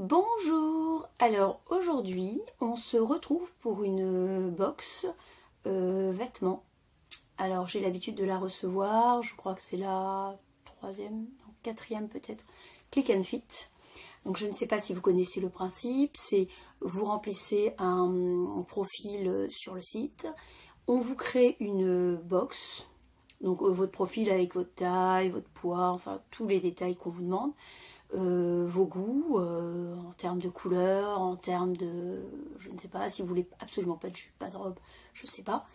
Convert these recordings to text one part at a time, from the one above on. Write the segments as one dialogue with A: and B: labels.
A: Bonjour! Alors aujourd'hui on se retrouve pour une box vêtements. Alors j'ai l'habitude de la recevoir, je crois que c'est la troisième, non, quatrième peut-être, Click and Fit. Donc je ne sais pas si vous connaissez le principe, c'est vous remplissez un profil sur le site, on vous crée une box, donc votre profil avec votre taille, votre poids, enfin tous les détails qu'on vous demande. Vos goûts, en termes de couleur, en termes de... je ne sais pas, si vous voulez absolument pas de jupe, pas de robe, je ne sais pas.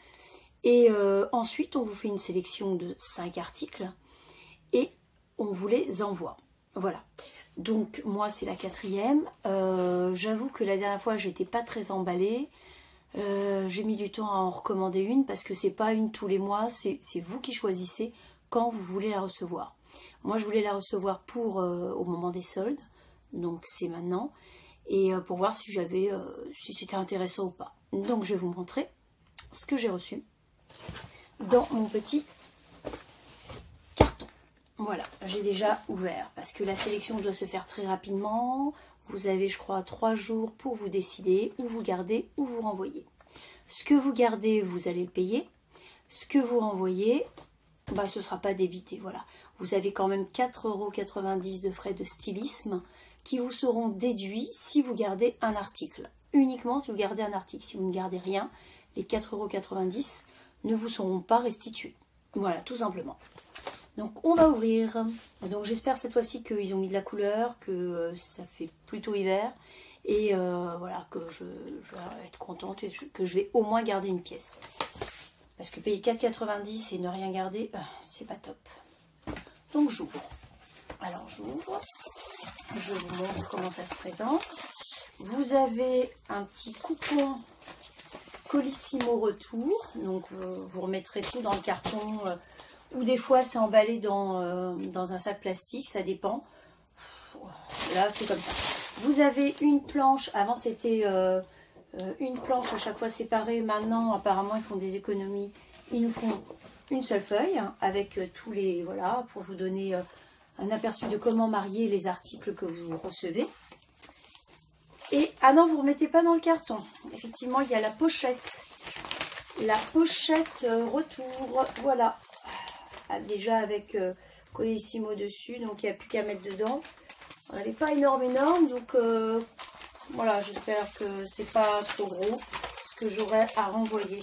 A: Et ensuite, on vous fait une sélection de 5 articles et on vous les envoie. Voilà. Donc, moi, c'est la quatrième. J'avoue que la dernière fois, j'étais pas très emballée. J'ai mis du temps à en recommander une parce que c'est pas une tous les mois, c'est vous qui choisissez quand vous voulez la recevoir. Moi je voulais la recevoir pour au moment des soldes, donc c'est maintenant, et pour voir si j'avais si c'était intéressant ou pas. Donc je vais vous montrer ce que j'ai reçu dans mon petit carton. Voilà, j'ai déjà ouvert parce que la sélection doit se faire très rapidement. Vous avez, je crois, 3 jours pour vous décider où vous gardez ou vous renvoyez. Ce que vous gardez, vous allez le payer. Ce que vous renvoyez, bah, ce ne sera pas débité. Voilà. Vous avez quand même 4,90 € de frais de stylisme qui vous seront déduits si vous gardez un article. Uniquement si vous gardez un article. Si vous ne gardez rien, les 4,90 € ne vous seront pas restitués. Voilà, tout simplement. Donc on va ouvrir. Donc j'espère cette fois-ci qu'ils ont mis de la couleur, que ça fait plutôt hiver. Et voilà, que je vais être contente et que je vais au moins garder une pièce. Parce que payer 4,90 € et ne rien garder, c'est pas top. Donc j'ouvre. Alors j'ouvre. Je vous montre comment ça se présente. Vous avez un petit coupon Colissimo retour. Donc vous remettrez tout dans le carton. Ou des fois c'est emballé dans un sac plastique, ça dépend. Là c'est comme ça. Vous avez une planche, avant c'était une planche à chaque fois séparée, maintenant apparemment ils font des économies, ils nous font une seule feuille avec tous les, voilà, pour vous donner un aperçu de comment marier les articles que vous recevez. Et, ah non, vous ne remettez pas dans le carton, effectivement il y a la pochette retour, voilà. Déjà avec Colissimo dessus, donc il n'y a plus qu'à mettre dedans. Elle n'est pas énorme, donc voilà, j'espère que c'est pas trop gros ce que j'aurai à renvoyer.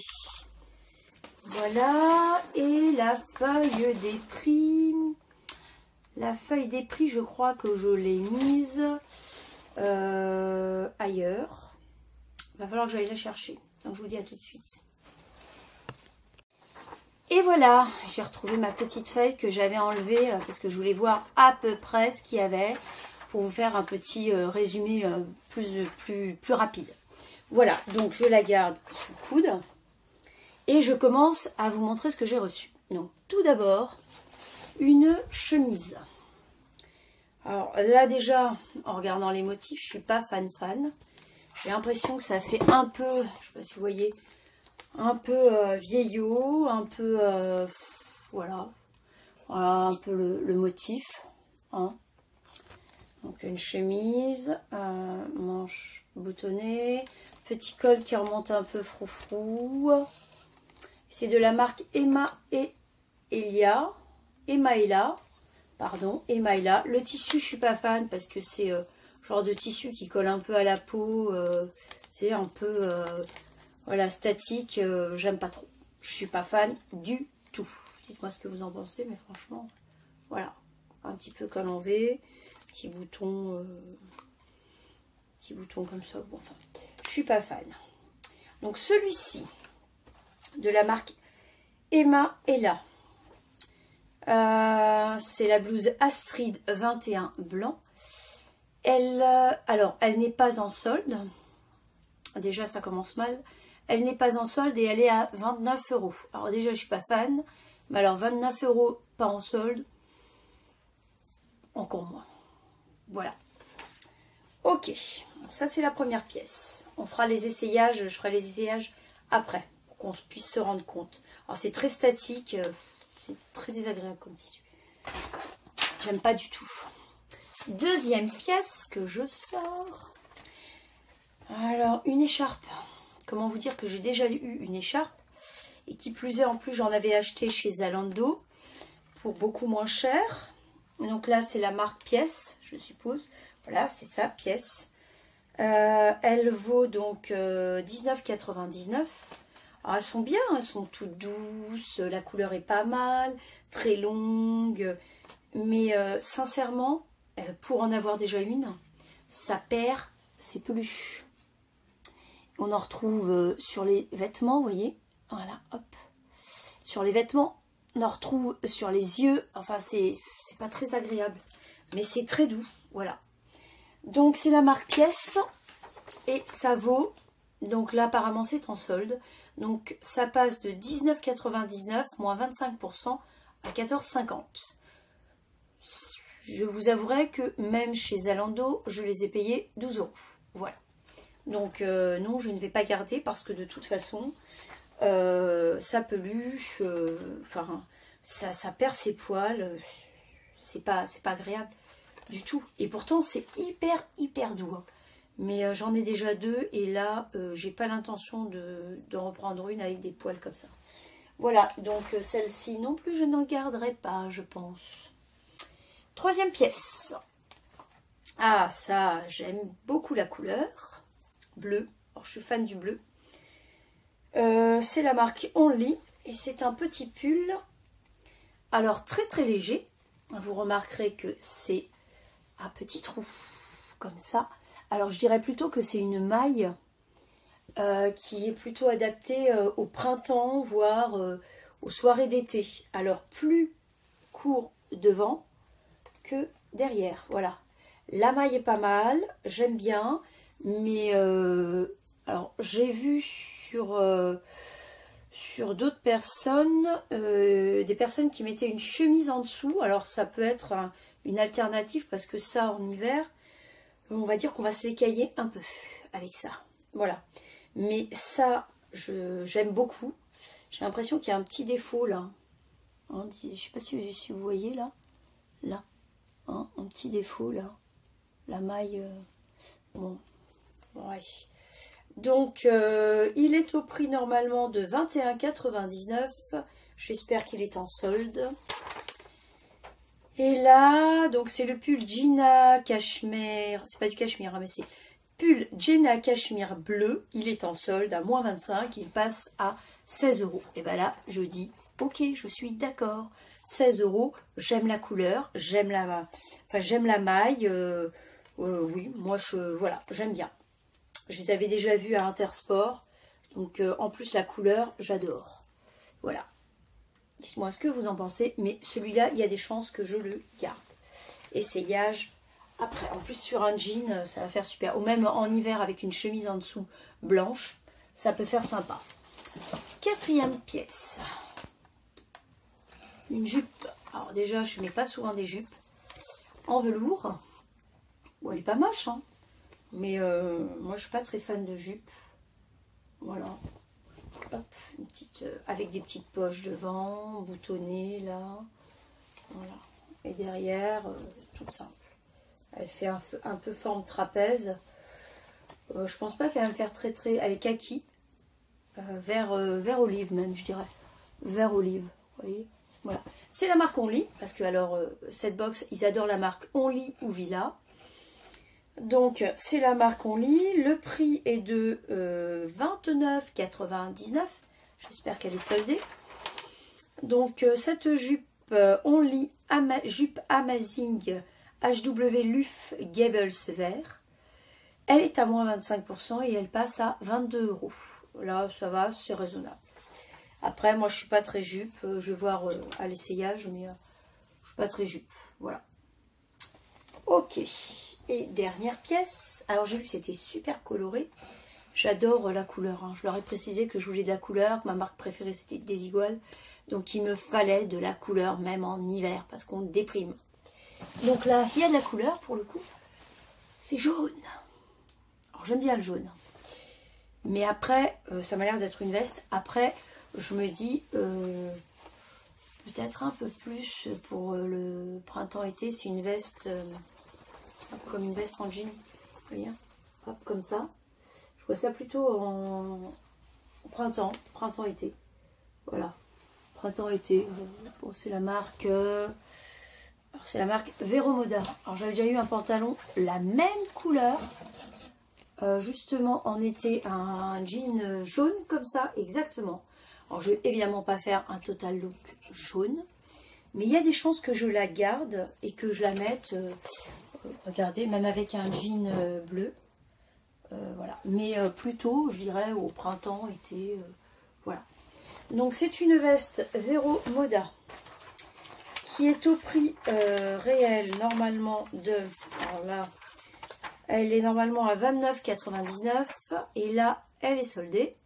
A: Voilà, et la feuille des prix. La feuille des prix, je crois que je l'ai mise ailleurs. Il va falloir que j'aille la chercher, donc je vous dis à tout de suite. Et voilà, j'ai retrouvé ma petite feuille que j'avais enlevée parce que je voulais voir à peu près ce qu'il y avait pour vous faire un petit résumé plus rapide. Voilà, donc je la garde sous le coude et je commence à vous montrer ce que j'ai reçu. Donc tout d'abord, une chemise. Alors là déjà, en regardant les motifs, je suis pas fan. J'ai l'impression que ça fait un peu, je sais pas si vous voyez, un peu vieillot, un peu voilà, un peu le motif, hein. Donc une chemise, manche boutonnée, petit col qui remonte un peu froufrou. C'est de la marque Emma et Ella, pardon, Emma Ella. Le tissu, je suis pas fan parce que c'est genre de tissu qui colle un peu à la peau, c'est un peu voilà, statique, j'aime pas trop. Je suis pas fan du tout. Dites-moi ce que vous en pensez, mais franchement, voilà, un petit peu collanvé. Petit bouton comme ça. Bon, enfin, je suis pas fan. Donc celui-ci de la marque Emma Ella. C'est la blouse Astrid 21 blanc. Alors, elle n'est pas en solde. Déjà, ça commence mal. Elle n'est pas en solde et elle est à 29 €. Alors déjà, je suis pas fan. Mais alors, 29 € pas en solde, encore moins. Voilà. Ok, ça c'est la première pièce. On fera les essayages, je ferai les essayages après, pour qu'on puisse se rendre compte. Alors c'est très statique, c'est très désagréable comme tissu. J'aime pas du tout. Deuxième pièce que je sors. Alors, une écharpe. Comment vous dire que j'ai déjà eu une écharpe. Et qui plus est, en plus, j'en avais acheté chez Zalando pour beaucoup moins cher. Donc là, c'est la marque Pièce, je suppose. Voilà, c'est ça, Pièce. Elle vaut donc 19,99 €. Alors, elles sont bien, elles sont toutes douces. La couleur est pas mal, très longue. Mais sincèrement, pour en avoir déjà une, ça perd ses peluches. On en retrouve sur les vêtements, vous voyez. Voilà, hop. Sur les vêtements, on en retrouve sur les yeux. Enfin, c'est pas très agréable. Mais c'est très doux, voilà. Donc, c'est la marque Pièce. Et ça vaut... Donc là, apparemment, c'est en solde. Donc, ça passe de 19,99 moins 25% à 14,50 €. Je vous avouerai que même chez Zalando, je les ai payés 12 €. Voilà. Donc, non, je ne vais pas garder parce que de toute façon, ça peluche, enfin, ça perd ses poils. C'est pas agréable du tout. Et pourtant, c'est hyper doux. Hein. Mais j'en ai déjà deux et là, j'ai pas l'intention d'en reprendre une avec des poils comme ça. Voilà, donc celle-ci non plus, je n'en garderai pas, je pense. Troisième pièce. Ah, ça, j'aime beaucoup la couleur. Bleu. Alors, je suis fan du bleu. C'est la marque Only. Et c'est un petit pull. Alors, très léger. Vous remarquerez que c'est un petit trou. Comme ça. Alors, je dirais plutôt que c'est une maille qui est plutôt adaptée au printemps, voire aux soirées d'été. Alors, plus court devant que derrière. Voilà. La maille est pas mal. J'aime bien. Mais, alors, j'ai vu sur d'autres personnes, des personnes qui mettaient une chemise en dessous. Alors, ça peut être une alternative parce que ça, en hiver, on va dire qu'on va se l'écailler un peu avec ça. Voilà. Mais ça, j'aime beaucoup. J'ai l'impression qu'il y a un petit défaut là. Hein, je ne sais pas si vous voyez là. Là. Hein, un petit défaut là. La maille. Bon. Ouais. Donc, il est au prix normalement de 21,99 €. J'espère qu'il est en solde. Et là, donc c'est le pull Gina Cachemire. C'est pas du cachemire, hein, mais c'est pull Gina Cachemire bleu. Il est en solde à moins 25. Il passe à 16 €. Et ben là, je dis, ok, je suis d'accord. 16 €. J'aime la couleur. J'aime la maille. Oui, moi, voilà, j'aime bien. Je les avais déjà vus à Intersport. Donc, en plus, la couleur, j'adore. Voilà. Dites-moi ce que vous en pensez. Mais celui-là, il y a des chances que je le garde. Essayage après. En plus, sur un jean, ça va faire super. Ou même en hiver, avec une chemise en dessous blanche, ça peut faire sympa. Quatrième pièce. Une jupe. Alors déjà, je ne mets pas souvent des jupes. En velours. Bon, elle est pas moche, hein. Mais moi, je suis pas très fan de jupe. Voilà. Hop, une petite, avec des petites poches devant, boutonnées, là. Voilà. Et derrière, toute simple. Elle fait un peu forme trapèze. Je pense pas qu'elle va me faire très... Elle est kaki. Vert olive même, je dirais. Vert olive, vous voyez. Voilà. C'est la marque Only. Parce que, alors, cette box, ils adorent la marque Only ou Villa. Donc, c'est la marque Only. Le prix est de 29,99 €. J'espère qu'elle est soldée. Donc, cette jupe Only jupe Amazing HW Luff Gables vert. Elle est à moins 25% et elle passe à 22 €. Là, ça va, c'est raisonnable. Après, moi, je suis pas très jupe. Je vais voir à l'essayage, mais je suis pas très jupe. Voilà. Ok. Et dernière pièce. Alors, j'ai vu que c'était super coloré. J'adore la couleur. Hein. Je leur ai précisé que je voulais de la couleur. Ma marque préférée, c'était Desigual. Donc, il me fallait de la couleur, même en hiver, parce qu'on déprime. Donc là, il y a de la couleur, pour le coup. C'est jaune. Alors, j'aime bien le jaune. Mais après, ça m'a l'air d'être une veste. Après, je me dis, peut-être un peu plus pour le printemps-été. C'est une veste comme une veste en jean. Vous voyez, hop, comme ça. Je vois ça plutôt en printemps-été. Voilà, printemps-été. Bon, c'est la marque... c'est la marque Vero Moda. Alors j'avais déjà eu un pantalon la même couleur. Justement en été, un jean jaune comme ça, exactement. Alors je vais évidemment pas faire un total look jaune. Mais il y a des chances que je la garde et que je la mette, regardez, même avec un jean bleu. Voilà. Mais plutôt, je dirais, au printemps, été, voilà. Donc c'est une veste Vero Moda qui est au prix réel normalement de, alors là, elle est normalement à 29,99 et là, elle est soldée.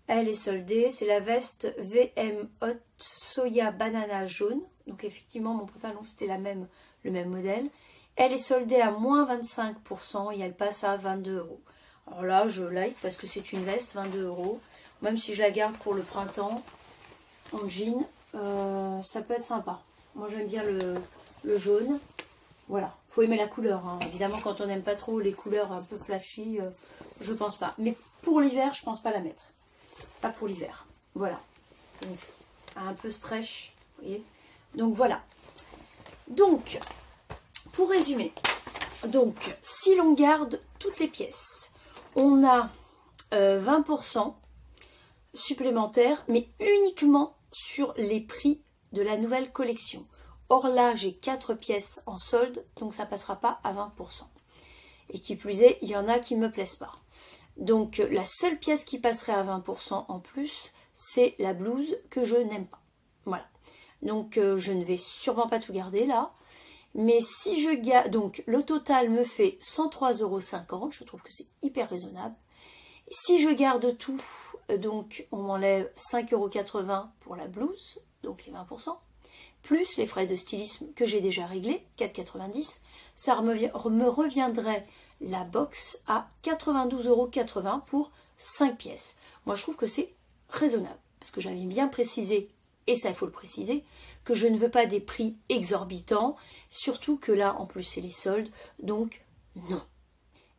A: Elle est soldée, c'est la veste VM Hot Soya Banana jaune. Donc effectivement, mon pantalon, c'était le même modèle. Elle est soldée à moins 25% et elle passe à 22 €. Alors là, je like parce que c'est une veste, 22 €. Même si je la garde pour le printemps, en jean, ça peut être sympa. Moi, j'aime bien le jaune. Voilà, faut aimer la couleur. Hein. Évidemment, quand on n'aime pas trop les couleurs un peu flashy, je pense pas. Mais pour l'hiver, je pense pas la mettre. Pas pour l'hiver. Voilà. Donc, un peu stretch. Vous voyez. Donc voilà. Donc, pour résumer. Donc, si l'on garde toutes les pièces, on a 20% supplémentaires, mais uniquement sur les prix de la nouvelle collection. Or là, j'ai 4 pièces en solde, donc ça ne passera pas à 20%. Et qui plus est, il y en a qui ne me plaisent pas. Donc la seule pièce qui passerait à 20% en plus, c'est la blouse que je n'aime pas. Voilà. Donc je ne vais sûrement pas tout garder là. Mais si je garde, donc le total me fait 103,50 €, je trouve que c'est hyper raisonnable. Si je garde tout, donc on m'enlève 5,80 € pour la blouse, donc les 20%, plus les frais de stylisme que j'ai déjà réglés, 4,90 €, ça me reviendrait la box à 92,80 € pour 5 pièces. Moi, je trouve que c'est raisonnable, parce que j'avais bien précisé, et ça, il faut le préciser, que je ne veux pas des prix exorbitants, surtout que là, en plus, c'est les soldes, donc non.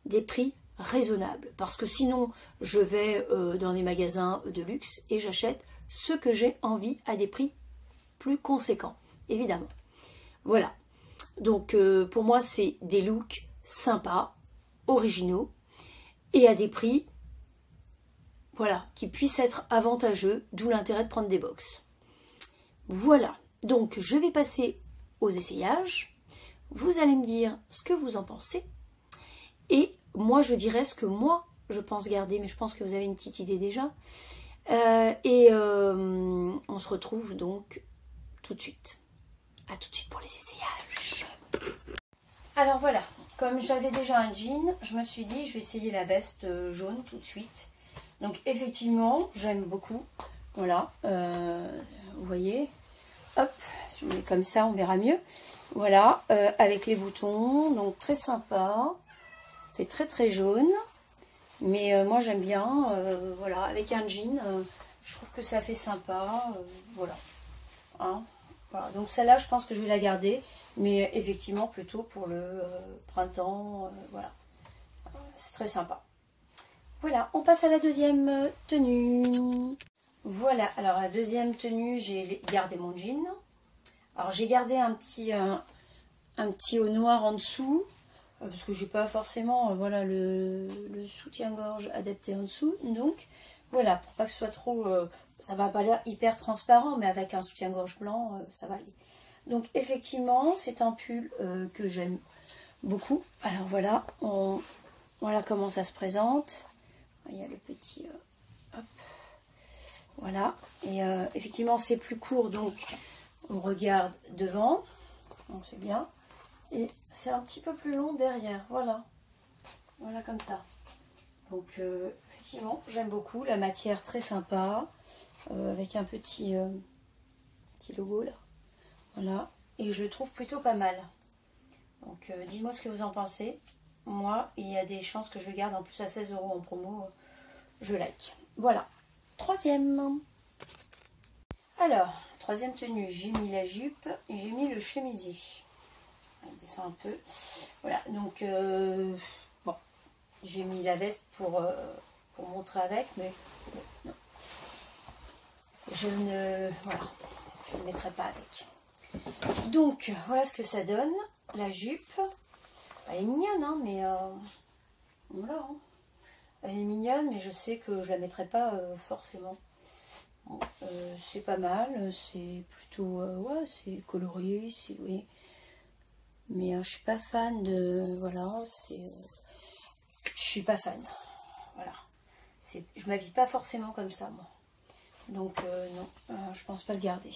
A: Des prix raisonnables, parce que sinon, je vais dans des magasins de luxe et j'achète ce que j'ai envie à des prix plus conséquents, évidemment. Voilà. Donc, pour moi, c'est des looks sympas, originaux, et à des prix, voilà, qui puissent être avantageux, d'où l'intérêt de prendre des box. Voilà. Donc, je vais passer aux essayages. Vous allez me dire ce que vous en pensez. Et moi, je dirais ce que moi, je pense garder, mais je pense que vous avez une petite idée déjà. On se retrouve donc tout de suite. À tout de suite pour les essayages. Alors voilà, comme j'avais déjà un jean, je me suis dit je vais essayer la veste jaune tout de suite. Donc effectivement, j'aime beaucoup. Voilà, vous voyez. Hop, je mets comme ça, on verra mieux. Voilà, avec les boutons, donc très sympa. C'est très très jaune. Mais moi j'aime bien, voilà, avec un jean, je trouve que ça fait sympa. Voilà. Hein. Voilà, donc celle-là, je pense que je vais la garder, mais effectivement plutôt pour le printemps, voilà. C'est très sympa. Voilà, on passe à la deuxième tenue. Voilà, alors la deuxième tenue, j'ai gardé mon jean. Alors j'ai gardé un petit haut noir en dessous, parce que j'ai pas forcément voilà, le soutien-gorge adapté en dessous. Donc voilà, pour pas que ce soit trop... ça va pas l'air hyper transparent, mais avec un soutien-gorge blanc, ça va aller. Donc effectivement, c'est un pull que j'aime beaucoup. Alors voilà, voilà comment ça se présente. Il y a le petit... hop. Voilà. Et effectivement, c'est plus court, donc on regarde devant. Donc c'est bien. Et c'est un petit peu plus long derrière. Voilà. Voilà comme ça. Donc effectivement, j'aime beaucoup. La matière très sympa. Avec un petit logo là. Voilà. Et je le trouve plutôt pas mal. Donc dites-moi ce que vous en pensez. Moi, il y a des chances que je le garde en plus à 16 € en promo. Je like. Voilà. Troisième. Alors, troisième tenue. J'ai mis la jupe et j'ai mis le chemisier. Elle descend un peu. Voilà, donc bon, j'ai mis la veste pour montrer avec, mais non. Je ne mettrai pas avec. Donc, voilà ce que ça donne. La jupe, elle est mignonne, hein, mais voilà. Hein. Elle est mignonne, mais je sais que je la mettrai pas forcément. Bon, c'est pas mal, c'est plutôt, ouais, c'est coloré, c'est, oui. Mais je suis pas fan de, voilà, c'est, je suis pas fan. Voilà. Je m'habille pas forcément comme ça, moi. Donc, non, je pense pas le garder.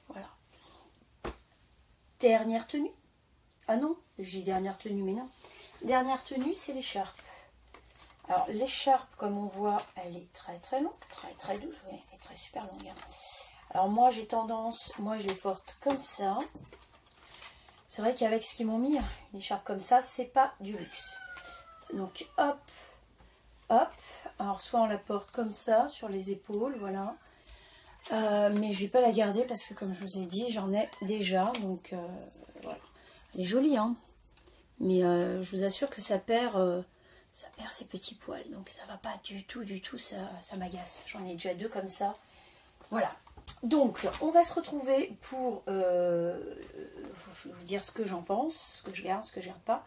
A: Voilà. Dernière tenue. Ah non, j'ai dernière tenue, mais non. Dernière tenue, c'est l'écharpe. Alors, l'écharpe, comme on voit, elle est très très longue, très douce, oui, elle est très super longue. Hein. Alors, moi, j'ai tendance, moi, je les porte comme ça. C'est vrai qu'avec ce qu'ils m'ont mis, une écharpe comme ça, c'est pas du luxe. Donc, hop, hop. Alors, soit on la porte comme ça, sur les épaules, voilà. Mais je vais pas la garder parce que, comme je vous ai dit, j'en ai déjà. Donc, voilà. Elle est jolie, hein. Mais je vous assure que ça perd ses petits poils. Donc, ça va pas du tout, ça m'agace. J'en ai déjà deux comme ça. Voilà. Donc, on va se retrouver pour je vais vous dire ce que j'en pense, ce que je garde, ce que je garde pas.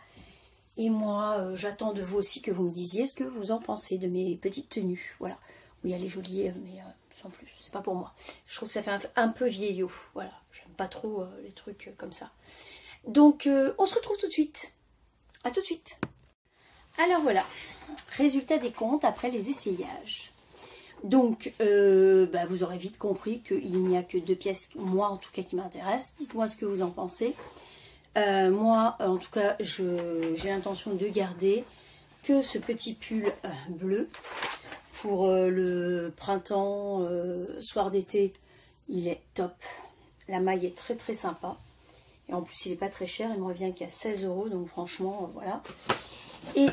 A: Et moi, j'attends de vous aussi que vous me disiez ce que vous en pensez de mes petites tenues. Voilà. Oui, elle est jolie, mais sans plus. C'est pas pour moi. Je trouve que ça fait un peu vieillot. Voilà. J'aime pas trop les trucs comme ça. Donc, on se retrouve tout de suite. À tout de suite. Alors voilà. Résultat des comptes après les essayages. Donc, vous aurez vite compris qu'il n'y a que 2 pièces, moi en tout cas, qui m'intéressent. Dites-moi ce que vous en pensez. Moi, en tout cas, j'ai l'intention de garder que ce petit pull bleu pour le printemps, soir d'été. Il est top. La maille est très très sympa. Et en plus, il n'est pas très cher. Il me revient qu'à 16 €. Donc franchement, voilà. Et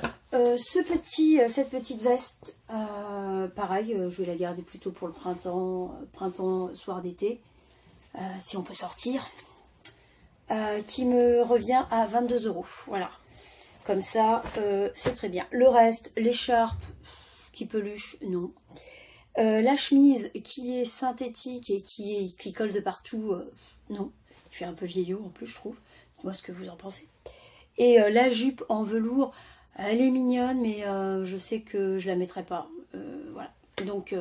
A: cette petite veste, pareil, je vais la garder plutôt pour le printemps, soir d'été. Si on peut sortir. Qui me revient à 22 €. Voilà. Comme ça, c'est très bien. Le reste, l'écharpe qui peluche, non. La chemise qui est synthétique et qui colle de partout, non. Il fait un peu vieillot en plus, je trouve. Dites-moi ce que vous en pensez. Et la jupe en velours, elle est mignonne, mais je sais que je la mettrai pas. Voilà. Donc,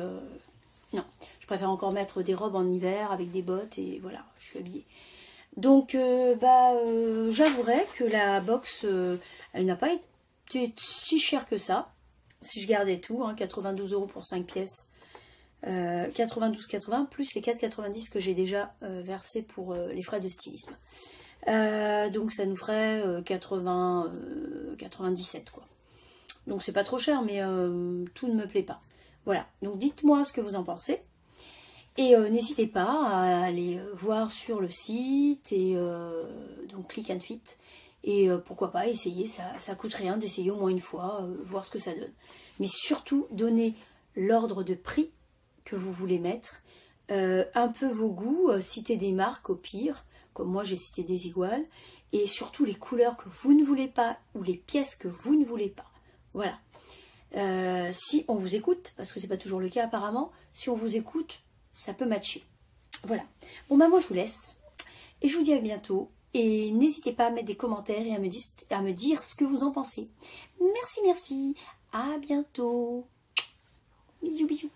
A: non. Je préfère encore mettre des robes en hiver avec des bottes et voilà, je suis habillée. Donc, j'avouerai que la box, elle n'a pas été si chère que ça. Si je gardais tout, hein, 92 € pour 5 pièces. 92,80 plus les 4,90 que j'ai déjà versé pour les frais de stylisme. Donc, ça nous ferait 97 quoi. Donc, c'est pas trop cher, mais tout ne me plaît pas. Voilà. Donc, dites-moi ce que vous en pensez. Et n'hésitez pas à aller voir sur le site, et donc Click and Fit, et pourquoi pas essayer, ça coûte rien d'essayer au moins une fois, voir ce que ça donne. Mais surtout, donnez l'ordre de prix que vous voulez mettre, un peu vos goûts, citez des marques au pire, comme moi j'ai cité des iguales, et surtout les couleurs que vous ne voulez pas, ou les pièces que vous ne voulez pas. Voilà. Si on vous écoute, parce que c'est pas toujours le cas apparemment, si on vous écoute, ça peut matcher. Voilà. Bon, moi je vous laisse. Et je vous dis à bientôt. Et n'hésitez pas à mettre des commentaires et à me dire ce que vous en pensez. Merci, merci. À bientôt. Bisous, bisous.